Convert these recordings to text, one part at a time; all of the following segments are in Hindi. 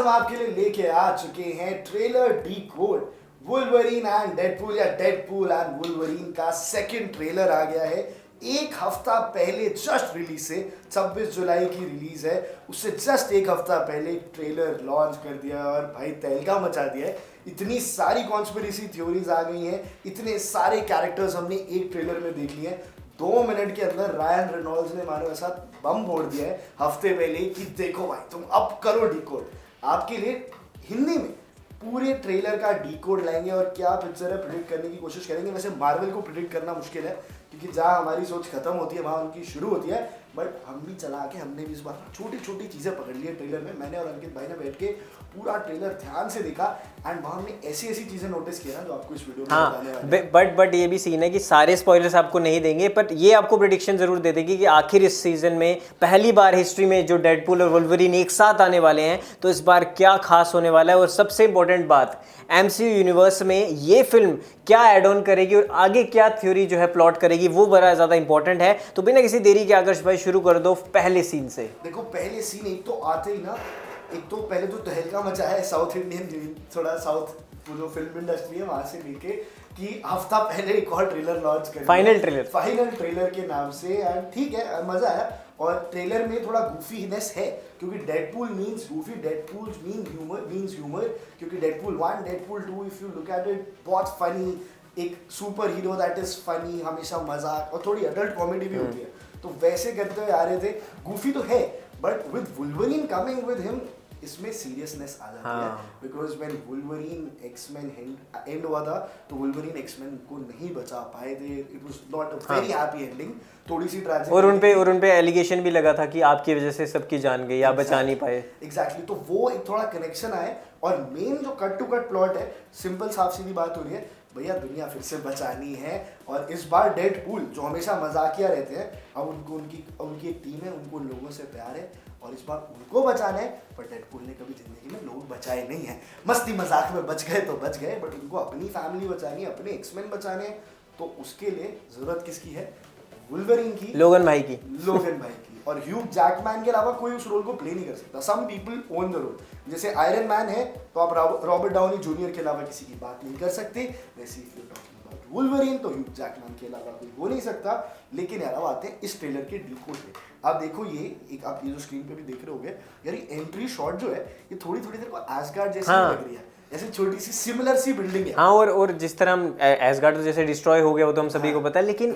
हम आपके लिए लेके आ चुके हैं trailer decode Wolverine and Deadpool या डेडपूल एंड वुल्वरीन का सेकंड ट्रेलर आ गया है। एक हफ्ता पहले जस्ट रिलीज से 26 जुलाई की रिलीज है, उससे जस्ट एक हफ्ता पहले ट्रेलर लॉन्च कर दिया और भाई तहलका मचा दिया है। इतनी सारी कॉन्स्पिरेसी थ्योरीज आ गई हैं, इतने सारे कैरेक्टर्स हमने एक ट्रेलर में देख लिए हैं। 2 मिनट के अंदर रायन रेनॉल्ड्स ने मानो ऐसा बम फोड़ दिया है हफ्ते पहले कि देखो भाई तुम अब करो डीकोड। आपके लिए हिंदी में पूरे ट्रेलर का डीकोड लाएंगे और क्या पिक्चर है प्रिडिक्ट करने की कोशिश करेंगे। वैसे मार्वल को प्रिडिक्ट करना मुश्किल है क्योंकि जहाँ हमारी सोच खत्म होती है वहाँ उनकी शुरू होती है, बट हम भी चला के हमने भी इस बार छोटी छोटी चीज़ें पकड़ ली है ट्रेलर में। मैंने और अंकित भाई ने बैठ के पूरा ट्रेलर ध्यान से देखा एंड वहाँ हमने ऐसी ऐसी चीज़ें नोटिस किया ना जो आपको इस वीडियो में बताने वाले हैं। बट ये भी सीन है कि सारे स्पॉयलर्स आपको नहीं देंगे, बट ये आपको प्रेडिक्शन जरूर दे देगी कि आखिर इस सीजन में पहली बार हिस्ट्री में जो डेडपूल और वुल्वरीन एक साथ आने वाले हैं तो इस बार क्या खास होने वाला है। और सबसे इंपॉर्टेंट बात, MCU यूनिवर्स में ये फिल्म क्या एड ऑन करेगी और आगे क्या थ्योरी जो है प्लॉट करेगी, वो बड़ा ज़्यादा इंपॉर्टेंट है। तो बिना किसी देरी के आकर्ष भाई शुरू कर दो पहले सीन से। देखो पहले सीन एक तो आते ही ना, एक तो पहले तो तहलका मचा है साउथ इंडियन थोड़ा साउथ जो फिल्म इंडस्ट्री है वहां से लेके कि हफ्ता पहले एक और ट्रेलर लॉन्च कर फाइनल ट्रेलर के नाम से। एंड ठीक है, मजा आया। और ट्रेलर में थोड़ा गूफीनेस है क्योंकि Deadpool means goofy, Deadpool means humour क्योंकि Deadpool 1 Deadpool 2 if you look at it बहुत फनी, एक superhero that is funny, हमेशा मजाक और थोड़ी अडल्ट कॉमेडी भी होती है, तो वैसे करते हुए आ रहे थे। गूफी तो है but with Wolverine coming with him इसमें सीरियसनेस आ जाती है because when Wolverine X men end हुआ था तो वुल्वरीन एक्समैन को नहीं बचा पाए थे। It was not a very happy ending, थोड़ी सी ट्रेजिक। और उन पे एलिगेशन भी लगा था कि आपकी वजह से सबकी जान गई, आप बचा नहीं पाए। एग्जैक्टली, तो वो एक थोड़ा कनेक्शन आए। और मेन जो कट टू कट प्लॉट है, सिंपल साफ सीधी बात हो रही है, भैया दुनिया फिर से बचानी है। और इस बार डेडपूल जो हमेशा मजाकिया रहते हैं, अब उनकी एक टीम है, उनको लोगों से प्यार है और इस बार उनको बचाना है। पर डेडपूल ने कभी जिंदगी में लोग बचाए नहीं हैं, मस्ती मजाक में बच गए तो बच गए, बट उनको अपनी फैमिली बचानी है, अपने एक्समैन बचाने हैं। तो उसके लिए जरूरत किसकी है? वुल्वरीन की, लोगन भाई की। और ह्यूग जैकमैन के अलावा कोई उस रोल को प्ले नहीं कर सकता। Some people own the role, जैसे आयरन मैन है तो आप रॉबर्ट डाउनी जूनियर के अलावा किसी की बात नहीं कर सकते, वैसे if you talking about Wolverine तो ह्यूग जैकमैन के अलावा कोई हो नहीं सकता। लेकिन यार अब आते हैं इस ट्रेलर के डीकोड पे। आप देखो आप ये जो स्क्रीन पे भी देख रहे होगे यार, ये एंट्री शॉट जो है ये थोड़ी देर को एस्गार्ड जैसी लग रही है, ऐसे छोटी सी सिमिलर सी बिल्डिंग है। हाँ, और जिस तरह एस्गार्ड तो जैसे डिस्ट्रॉय हो गया वो तो हम सभी को पता है, लेकिन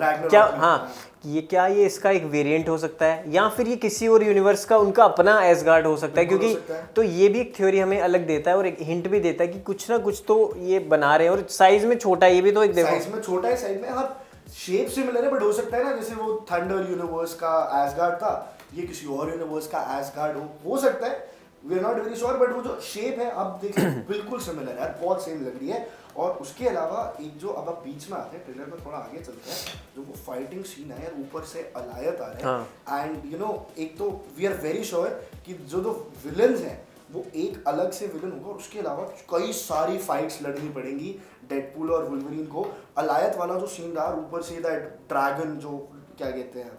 क्या ये इसका एक वेरिएंट हो सकता है या फिर ये किसी और यूनिवर्स का उनका अपना एस्गार्ड हो सकता है? क्योंकि तो ये भी एक थ्योरी हमें अलग देता है और एक हिंट भी देता है कि कुछ ना कुछ तो ये बना रहे हैं। और साइज में छोटा है ये भी, तो एक देखो साइज में छोटा है, साइज में हाँ शेप सिमिलर है, बट हो सकता है ना जैसे वो थंडर यूनिवर्स का एस्गार्ड था, ये किसी और यूनिवर्स का एस्गार्ड हो सकता है। We are not very sure, but वो जो शेप है आप देखिए बिल्कुल सिमिलर है, बहुत सेम लग रही है। और उसके अलावा एक जो अब आप बीच में आते हैं ट्रेलर में थोड़ा आगे चलते हैं, जो वो फाइटिंग सीन है ऊपर से अलायत आ रहा है एंड यू नो एक तो वी आर वेरी श्योर कि जो विलन्स हैं वो एक अलग से विलन होगा और उसके अलावा कई सारी फाइट्स लड़नी पड़ेंगी डेडपूल और वुल्वरीन को। अलायत वाला जो सीन रहा, ऊपर से दैट ड्रैगन जो क्या कहते हैं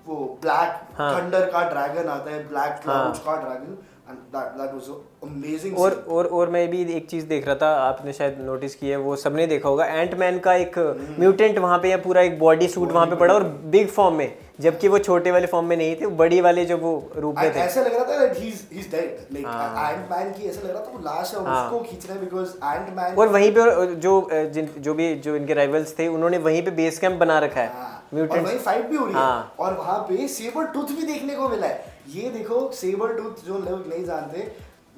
वो ब्लैक थंडर का ड्रैगन आता है, ब्लैक क्लाउड्स का dragon, and that was amazing। और मैं भी एक चीज देख रहा था, आपने शायद नोटिस की है, वो सबने देखा होगा, एंटमैन का एक म्यूटेंट वहां पे या पूरा एक बॉडी सूट वहां पे पड़ा और बिग फॉर्म में, जबकि वो छोटे वाले फॉर्म में नहीं थे, वो बड़ी वाले जो वो रूप में थे। ऐसा लग रहा था that he's dead, like Ant-Man की ऐसा लग रहा था वो लाश है, उसको खींच रहे हैं बिकॉज़ एंटमैन। और वहीं पे जो इनके राइवल्स थे उन्होंने वहीं पे बेस कैंप बना रखा है, म्यूटेंट, और वहीं फाइट भी हो रही है और वहां पे सेबर टूथ भी देखने को मिला है। ये देखो सेबर टूथ जो लोग नहीं जानते,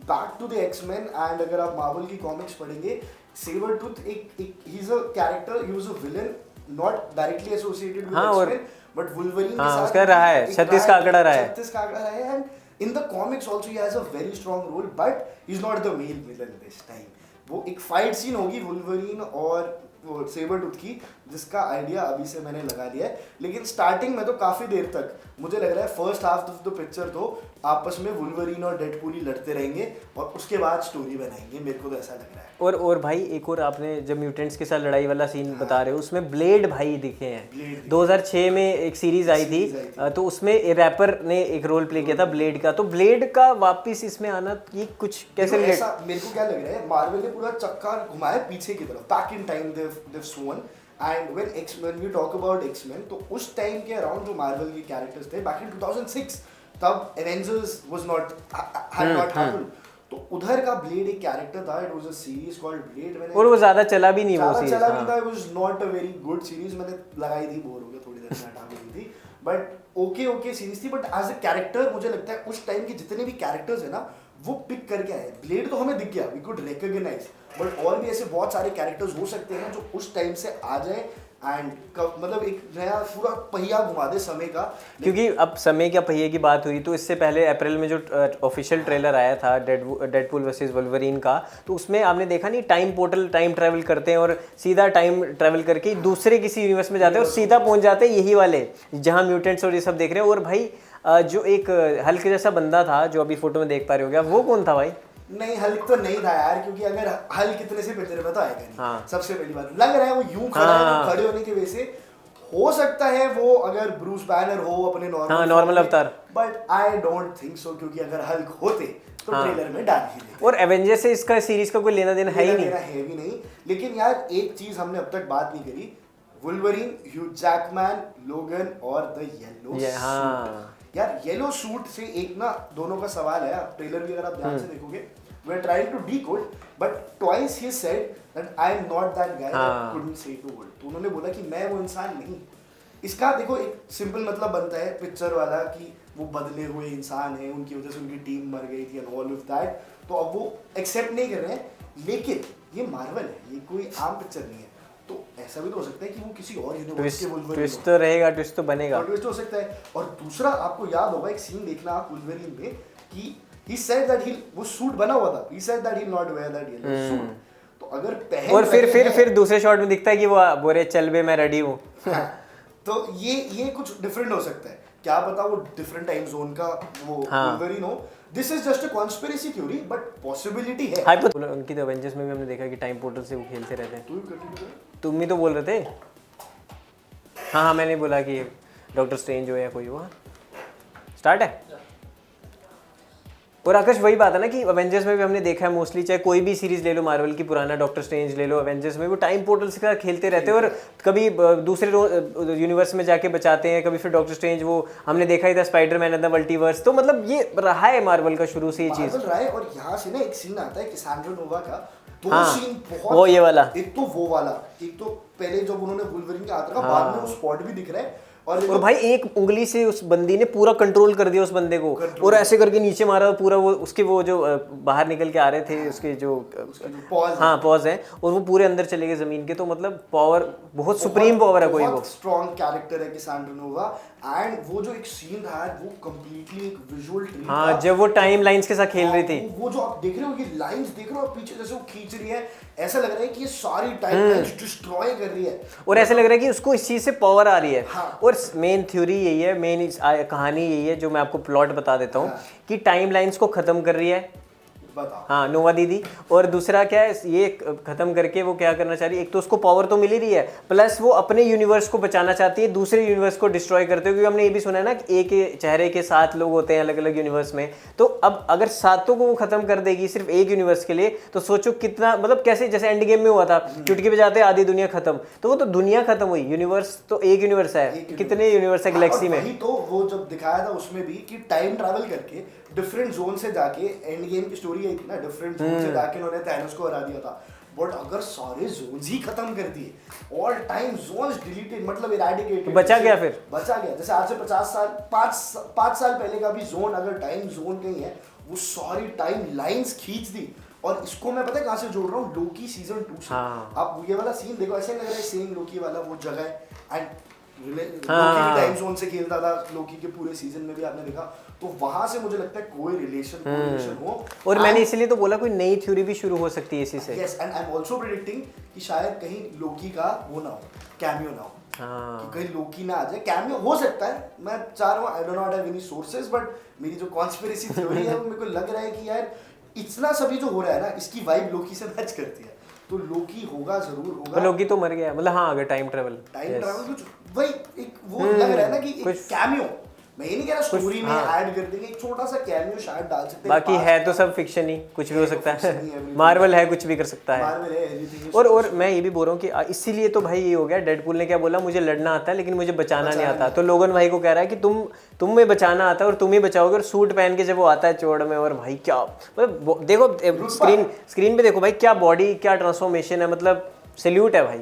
back to the X men, and अगर आप मार्वल की कॉमिक्स पढ़ेंगे, सेबर टूथ एक ही is a character, he was a villain not directly associated with X men, but Wolverine के साथ उसका रहा है 36 का आंकड़ा रहा है and in the comics also he has a very strong role, but he is not the main villain this time. वो एक फाइट सीन होगी वुल्वरीन और वो सेबर टूथ की, जिसका आइडिया अभी से मैंने लगा लिया है। लेकिन स्टार्टिंग में तो काफी देर तक मुझे लग रहा है first half of the picture तो आपस में वुल्वरीन और डेडपूल ही लड़ते रहेंगे और उसके बाद स्टोरी बनाएंगे, मेरे को तो ऐसा लग रहा है। और भाई एक और आपने जब म्यूटेंट्स के साथ लड़ाई वाला सीन बता रहे हो, उसमें ब्लेड भाई दिखे हैं। 2006 में एक सीरीज आई थी, तो उसमें रैपर ने एक रोल प्ले किया था ब्लेड का, तो ब्लेड का वापस इसमें आना ये कुछ कैसे ऐसा मेरे को क्या लग रहा है, मार्वल ने पूरा चक्का घुमाया पीछे की तरफ, back in time they've sworn, and when we talk about X-Men, तो उस टाइम के अराउंड जो मार्वल के कैरेक्टर्स थे बैक इन 2006, तब एवेंजर्स had not happened, तो उधर का ब्लेड एक कैरेक्टर था, it was a series called blade, मैंने और वो ज्यादा चला भी नहीं, वो सीरीज चला भी था, it was not a very good series, मैंने लगाई थी, बोर हो गया थोड़ी देर में हटा दी थी, बट ओके सीरीज थी, बट एज अ कैरेक्टर मुझे लगता है उस टाइम के जितने भी कैरेक्टर्स है ना वो पिक करके आए। ब्लेड तो हमें दिख गया, वी कुड रिकॉग्नाइज, बट और भी ऐसे बहुत सारे कैरेक्टर्स हो सकते हैं जो उस टाइम से आ जाए एंड मतलब एक नया पूरा पहिया घुमा दे समय का। क्योंकि अब समय का पहिए की बात हुई, तो इससे पहले अप्रैल में जो ऑफिशियल ट्रेलर आया था डेडपूल वर्सेस वुल्वरीन का, तो उसमें आपने देखा नहीं, टाइम पोर्टल टाइम ट्रैवल करते हैं और सीधा टाइम ट्रैवल करके दूसरे किसी यूनिवर्स में जाते हैं और सीधा पहुंच जाते हैं यही वाले जहाँ म्यूटेंट्स और ये सब देख रहे हैं। और भाई जो एक हल्क जैसा बंदा था जो अभी फोटो में देख पा रहे हो, क्या वो कौन था भाई? नहीं, हल्क तो नहीं था यार, क्योंकि अगर हल्क कितने से पिक्चर में तो आएगा नहीं। हाँ। सबसे पहली बात लग रहा है वो यूं खड़ा है, तो खड़े होने की वजह से हो सकता है वो अगर ब्रूस बैनर हो अपने नॉर्मल अवतार, but I don't think so, क्योंकि अगर हल्क होते तो ट्रेलर में डाल ही देते। और एवेंजर्स से इसका सीरीज का कोई लेना देना है ही नहीं। लेकिन यार एक चीज हमने अब तक बात नहीं करी, वुल्वरीन, ह्यू जैकमैन, लोगन और द येलो सूट। यार येलो सूट से एक ना दोनों का सवाल है, ट्रेलर भी अगर आप ध्यान से देखोगे, we are trying to decode, but twice he said that I am not that guy that couldn't say two word, तो उन्होंने बोला कि मैं वो इंसान नहीं। इसका देखो एक सिंपल मतलब बनता है पिक्चर वाला कि वो बदले हुए इंसान है, उनकी वजह से उनकी टीम मर गई थी एंड ऑल ऑफ दैट, तो अब वो एक्सेप्ट नहीं कर रहे हैं। लेकिन ये मार्वल है, ये कोई आम पिक्चर नहीं है, तो ऐसा भी तो हो सकता है कि वो किसी और यूनिवर्स के वुल्वरीन, ट्विस्ट तो रहेगा, ट्विस्ट तो बनेगा, ट्विस्ट हो सकता है। और दूसरा आपको याद होगा एक सीन देखना आप वुल्वरीन में कि he said that वो सूट बना हुआ था, he said that he'll not wear that yellow suit, तो अगर पहन और फिर दूसरे शॉट में दिखता है कि वो बोले चल बे मैं रेडी हूँ। तो ये कुछ डिफरेंट हो सकता है, क्या पता वो डिफरेंट टाइम जोन का वो वुल्वरीन हो। This is just a conspiracy theory, but possibility है। उनकी तो एवेंजर्स में भी हमने देखा कि टाइम पोर्टल से वो खेलते रहते हैं। तुम ही तो बोल रहे थे। हाँ मैंने बोला कि डॉक्टर स्ट्रेंज हो या कोई हो। स्टार्ट है। और आकाश वही बात है ना कि एवेंजर्स में भी हमने देखा है मोस्टली, चाहे कोई भी सीरीज ले लो मार्वल की, पुराना डॉक्टर स्ट्रेंज ले लो, एवेंजर्स में वो टाइम पोर्टल से खेलते रहते हैं और कभी दूसरे यूनिवर्स में जाके बचाते हैं, कभी फिर डॉक्टर स्ट्रेंज, वो हमने देखा ही था स्पाइडरमैन एंड द मल्टीवर्स। तो मतलब ये रहा है मार्वल का शुरू से ये चीज रहा है। और यहाँ से ना एक सीन आता है कैसेंड्रा नोवा का, दो सीन बहुत, वो ये वाला, एक तो वो वाला, एक तो पहले जब उन्होंने वुल्वरीन का हाथ रखा, बाद में वो स्पॉट भी दिख रहा है, और भाई एक उंगली से उस बंदी ने पूरा कंट्रोल कर दिया उस बंदे को, और ऐसे करके नीचे मारा पूरा, वो उसके वो जो बाहर निकल के आ रहे थे उसके जो पॉज है, और वो पूरे अंदर चले गए जमीन के। तो मतलब पावर बहुत सुप्रीम पावर है, कोई वो स्ट्रॉन्ग कैरेक्टर है कैसेंड्रा नोवा। एंड वो जो एक सीन था वो कंप्लीटली एक विजुअल ट्रीट था, जब वो टाइम लाइंस के साथ खेल रही थी, वो जो आप देख रहे हो ये लाइंस देख रहे हो पीछे जैसे वो खींच रही है, ऐसा लग रहा है कि ये सारी टाइम लाइंस डिस्ट्रॉय कर रही है, और ऐसा लग रहा है कि उसको इस चीज से पावर आ रही है। और मेन थ्योरी यही है, मेन कहानी यही है, जो मैं आपको प्लॉट बता देता हूँ कि टाइम लाइंस को खत्म कर रही है हाँ नोवा दीदी, और दूसरा क्या है, ये खत्म करके वो क्या करना चाह रही है, एक तो उसको पावर तो मिल ही रही है, प्लस वो अपने यूनिवर्स को बचाना चाहती है दूसरे यूनिवर्स को डिस्ट्रॉय करते हुए, क्योंकि हमने ये भी सुना है ना कि एक चेहरे के 7 लोग होते हैं अलग अलग यूनिवर्स में। तो अब अगर 7 को वो खत्म कर देगी सिर्फ एक यूनिवर्स के लिए, तो सोचो कितना, मतलब कैसे, जैसे एंड गेम में हुआ था, चुटकी बजाते आधी दुनिया खत्म, तो वो तो दुनिया खत्म हुई, यूनिवर्स तो एक यूनिवर्स है, कितने यूनिवर्स है गैलेक्सी में। तो वो जब दिखाया था उसमें भी कि टाइम ट्रैवल करके डिफरेंट जोन से जाके, एंड गेम की स्टोरी है ना, डिफरेंट जोन से जाके उन्होंने थैनोस को हरा दिया था। बट अगर सारे जोन्स ही खत्म कर दिए, ऑल टाइम जोन्स डिलीटेड, मतलब इरेडिकेटेड, बचा गया, फिर बचा गया। जैसे आज से 50 साल 5 साल पहले का भी जोन, अगर टाइम जोन कहीं है, वो सारी टाइम लाइंस खींच दी। और इसको मैं पता है कहाँ से जोड़ रहा हूँ, लोकी सीजन 2 से। आप ये वाला सीन देखो, ऐसे लग रहा है सेम लोकी वाला वो जगह है, एंड लोकी टाइम जोन से खेलता था, लोकी के पूरे सीजन में भी आपने देखा तो वहां से मुझे लगता है कोई रिलेशन हो। और मैंने इसलिए तो बोला कोई नई थ्योरी भी शुरू हो सकती है इसी से। Yes, and I am also predicting कि शायद कहीं लोकी का वो ना हो, कैमियो ना हो। हाँ। कि कहीं लोकी ना आ जाए, कैमियो हो सकता है, मैं चाह रहा हूँ, I don't not have any sources, but मेरी जो कॉन्स्पिरेसी थ्योरी है वो मेरे को लग रहा है कि यार इतना सभी जो हो रहा है ना, इसकी वाइब लोकी से मैच करती है, तो लोकी होगा, जरूर होगा। लोकी तो मर गया, मतलब हाँ, अगर टाइम ट्रेवल कुछ वही एक वो लग रहा है ना कि एक कैमियो, मैं ये नहीं कह रहा स्टोरी में ऐड कर देंगे, एक छोटा सा कैमियो शायद डाल सकते हैं। बाकी है तो सब फिक्शन ही, कुछ भी हो सकता है। मार्वल है, कुछ भी कर सकता है। मार्वल है, एवरीथिंग। और मैं ये भी बोल रहा हूँ कि इसीलिए तो भाई ये हो गया, डेडपूल ने क्या बोला, मुझे लड़ना आता है लेकिन मुझे बचाना नहीं आता। तो लोगन भाई को कह रहा है कि तुम में बचाना आता है और तुम ही बचाओगे। और सूट पहन के जब वो आता है चोड़ में, और भाई क्या मतलब, देखो स्क्रीन पे देखो भाई, क्या बॉडी, क्या ट्रांसफॉर्मेशन है, मतलब सैल्यूट है भाई,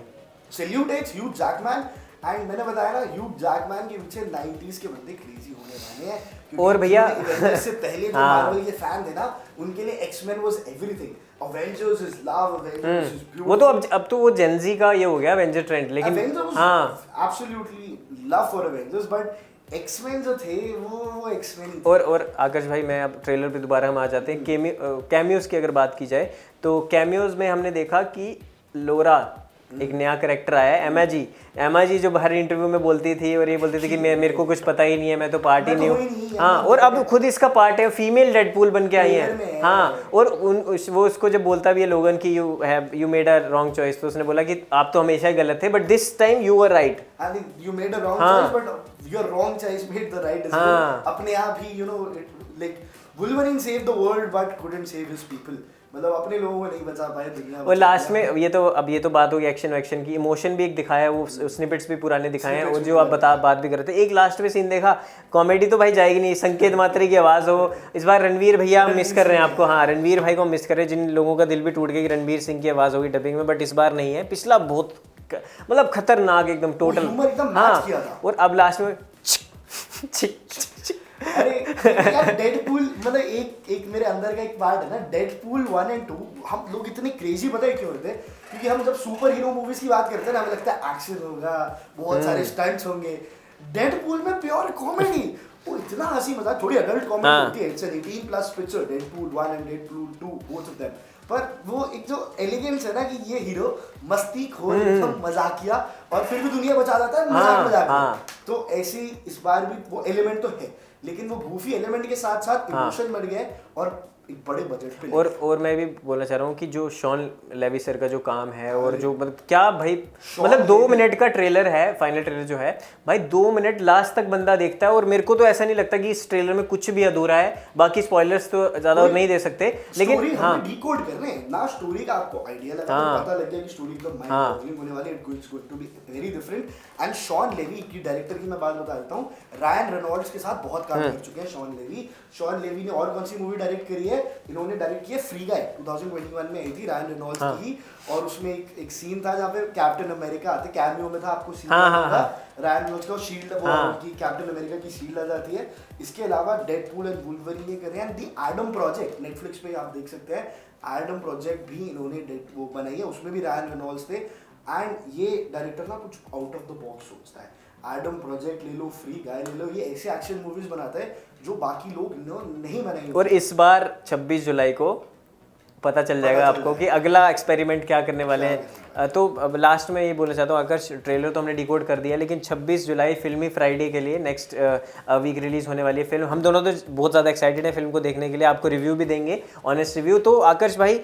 सैल्यूट है ह्यू जैकमैन। एंड मैंने बताया ना, ह्यू जैकमैन के पीछे 90s के बंदे क्रेजी होने वाले हैं, और भैया इससे पहले जो मार्वल के फैन थे ना, उनके लिए X Men was everything. Avengers is love, Avengers is beautiful. वो तो अब तो वो जेनजी का ये हो गया अवेंजर ट्रेंड, लेकिन हाँ absolutely love for Avengers, but X Men जो थे वो एक्स-मैन। और आकाश भाई, मैं अब ट्रेलर पे दोबारा हम आ जाते हैं। कैमियोज की अगर बात की जाए तो कैमियोज में हमने देखा कि लोरा एक नया कैरेक्टर आया है, एमा जी जो हर इंटरव्यू में बोलती थी और ये बोलती थी कि मेरे को कुछ पता ही नहीं है, मैं तो पार्ट ही नहीं हूँ। हाँ, और अब खुद इसका पार्ट है, फीमेल डेडपूल बन के आई है। हाँ, और वो उसको जब बोलता भी है लोगन की you made a wrong choice, तो उसने बोला कि आप तो हमेशा ही गलत थे, but this time you were right. I think you made a wrong choice, but your wrong choice made the right decision. अपने आप ही you know, like Wolverine saved the world but couldn't save his people, मतलब अपने लोगों को नहीं बचा पाए, दुनिया। और लास्ट में ये तो बात होगी एक्शन की, इमोशन भी एक दिखाया, वो स्निपेट्स भी पुराने दिखाए हैं, और जो आप बात भी कर रहे थे। एक लास्ट में सीन देखा, कॉमेडी तो भाई जाएगी नहीं, संकेत मात्रे की आवाज़ हो। इस बार रणवीर भैया हम मिस कर रहे हैं आपको, हाँ रणवीर भाई को मिस कर रहे हैं, जिन लोगों का दिल भी टूट गया कि रणवीर सिंह की आवाज़ होगी डबिंग में, बट इस बार नहीं है। पिछला बहुत मतलब खतरनाक एकदम टोटल, हाँ। और अब लास्ट में अरे यार डेडपूल, मतलब एक मेरे अंदर का एक पार्ट है ना, डेडपूल 1 और 2, हम लोग इतने क्रेजी पता है क्यों होते हैं, क्योंकि हम जब सुपर हीरो मूवीज की बात करते हैं ना, हमें लगता है एक्शन होगा, बहुत सारे स्टंट्स होंगे। डेडपूल में प्योर कॉमेडी, वो इतना हंसी मजाक, थोड़ी एडल्ट कॉमेडी होती है। It's an 18+ picture, Deadpool 1 and Deadpool 2, both of them, पर वो एक जो एलिगेंस है ना कि ये हीरो मस्ती खोर, एकदम मजाकिया, और फिर भी दुनिया बचा जाता है मजाक में। तो ऐसे इस बार भी वो एलिमेंट तो है, लेकिन वो गूफी एलिमेंट के साथ साथ इमोशन बढ़ गए, और एक बड़े बजट पे। और मैं भी बोलना चाह रहा हूँ कि जो शॉन लेवी सर का जो काम है, और जो मतलब क्या भाई, मतलब 2 मिनट का ट्रेलर है, फाइनल ट्रेलर जो है भाई, 2 मिनट लास्ट तक बंदा देखता है। और मेरे को तो ऐसा नहीं लगता कि इस ट्रेलर में कुछ भी अधूरा है। बाकी स्पॉयलर्स तो ज्यादा नहीं दे सकते, लेकिन हाँ, डिकोड कर रहे हैं ना स्टोरी का, आपको आइडिया लगा, तो पता लग गया कि स्टोरी एकदम माइंड ब्लोइंग होने वाली है, it's going to be very different. And Shawn Levy की डायरेक्टर की मैं बात बता देता हूँ, रायन रेनॉल्ड्स के साथ बहुत काम कर चुके हैं शॉन लेवी ने। और कौन सी मूवी डायरेक्ट करी है इन्होंने, डायरेक्ट किया फ्री गाय, 2021 में आई थी, रायन रेनॉल्ड्स की। और उसमें एक सीन था जहाँ पे कैप्टन अमेरिका आते, कैमियो में था, आपको सीन रायन रेनॉल्ड्स का शील्ड, वो की कैप्टन अमेरिका की शील्ड आ जाती है। इसके अलावा डेडपूल एंड वुल्वरीन ये कर रहे हैं। दी एडम प्रोजेक्ट नेटफ्लिक्स पे आप देख सकते हैं, एडम प्रोजेक्ट भी इन्होंने वो बनाई है, उसमें भी रायन रेनॉल्ड्स थे। एंड ये डायरेक्टर ना कुछ आउट ऑफ द बॉक्स सोचता है। एडम प्रोजेक्ट ले लो, फ्री गाय ले लो, ये ऐसे एक्शन मूवीज बनाता है जो बाकी लोग नहीं बनाएंगे। और इस बार 26 जुलाई को पता चल जाएगा आपको कि अगला एक्सपेरिमेंट क्या करने वाले हैं। तो अब लास्ट में ये बोलना चाहता हूँ, अगर ट्रेलर तो हमने डिकोड कर दिया, लेकिन 26 जुलाई फिल्मी फ्राइडे के लिए नेक्स्ट वीक रिलीज होने वाली है फिल्म। हम दोनों तो बहुत ज़्यादा एक्साइटेड है फिल्म को देखने के लिए, आपको रिव्यू भी देंगे, ऑनेस्ट रिव्यू। तो आकर्ष भाई,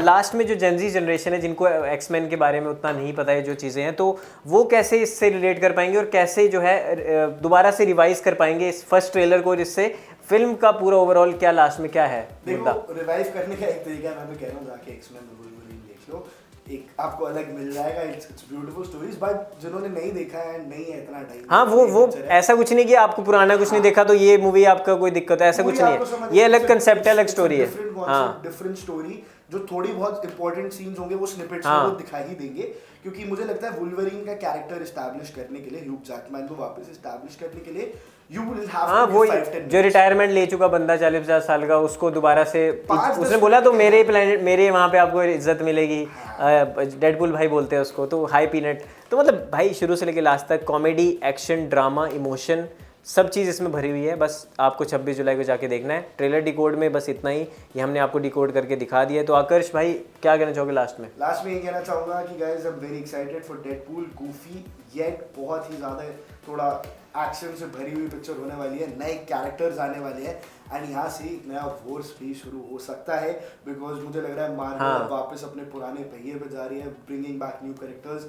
लास्ट में जो जेनजी जनरेशन है, जिनको एक्समैन के बारे में उतना नहीं पता है जो चीज़ें हैं, तो वो कैसे इससे रिलेट कर पाएंगे और कैसे जो है दोबारा से रिवाइज कर पाएंगे इस फर्स्ट ट्रेलर को, जिससे फिल्म का पूरा ओवरऑल क्या लास्ट में क्या है। देखो, रिवाइव करने का एक तरीका मैं तो कह रहा हूँ, जाके एक्समैन वुल्वरीन देख लो, एक आपको अलग मिल जाएगा। इट्स ब्यूटीफुल स्टोरीज, बट जिन्होंने नहीं देखा है, नहीं है इतना टाइम, हाँ वो ऐसा कुछ नहीं कि आपको पुराना कुछ नहीं देखा तो ये मूवी आपका कोई दिक्कत है, ऐसा कुछ नहीं है। ये अलग कंसेप्ट है, अलग स्टोरी है, डिफरेंट स्टोरी। जो थोड़ी बहुत इंपॉर्टेंट सीन्स होंगे वो स्निपेट्स में वो दिखा ही देंगे, क्योंकि मुझे लगता है वुल्वरीन का कैरेक्टर एस्टैब्लिश करने के लिए, ह्यू जैकमैन को वापस एस्टैब्लिश करने के लिए यू विल हैव वो जो रिटायरमेंट ले चुका बंदा 40-50 साल का, उसको दोबारा से उसने बोला तो मेरे प्लेनेट, मेरे वहाँ पे आपको इज्जत मिलेगी। डेडपूल भाई बोलते हैं उसको, तो हाई पीनट। तो मतलब भाई शुरू से लेकर लास्ट तक कॉमेडी, एक्शन, ड्रामा, इमोशन, सब चीज़ इसमें भरी हुई है, बस आपको 26 जुलाई को जाके देखना है। ट्रेलर डिकोड में बस इतना ही, ये हमने आपको डिकोड करके दिखा दिया है। तो आकर्ष भाई क्या कहना चाहोगे लास्ट में? लास्ट में ये कहना चाहूंगा कि guys I am very excited for Deadpool. Goofy yet बहुत ही ज़्यादा थोड़ा एक्शन से भरी हुई पिक्चर होने वाली है, नए कैरेक्टर्स आने वाले हैं एंड यहाँ से एक नया वॉर्स भी शुरू हो सकता है, बिकॉज मुझे लग रहा है मार्वल वापस अपने पुराने पहिए पे जा रही है, ब्रिंगिंग बैक न्यू कैरेक्टर्स,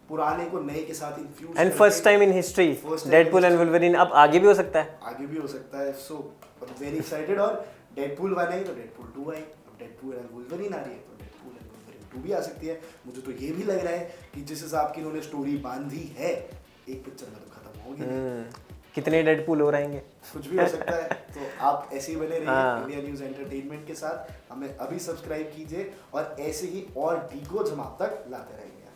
पुराने को नए के साथ infuse, and first time in history Deadpool and Wolverine. अब आगे भी हो सकता है, आगे भी हो सकता है। So very excited. और डेडपूल 1 आई तो डेडपूल 2 आई, अब डेडपूल एंड वुल्वरीन आ रही है तो डेडपूल एंड वुल्वरीन 2 भी आ सकती है। मुझे तो ये भी लग रहा है कि जिस हिसाब की इन्होंने स्टोरी बांधी है एक पिक्चर में तो खत्म होगी। कितने डेडपूल हो रहेंगे, कुछ भी हो सकता है। तो आप ऐसे ही बने रहिए इंडिया न्यूज़ एंटरटेनमेंट के साथ, हमें अभी सब्सक्राइब कीजिए और ऐसे ही और डिकोड्स हम आप तक लाते रहेंगे।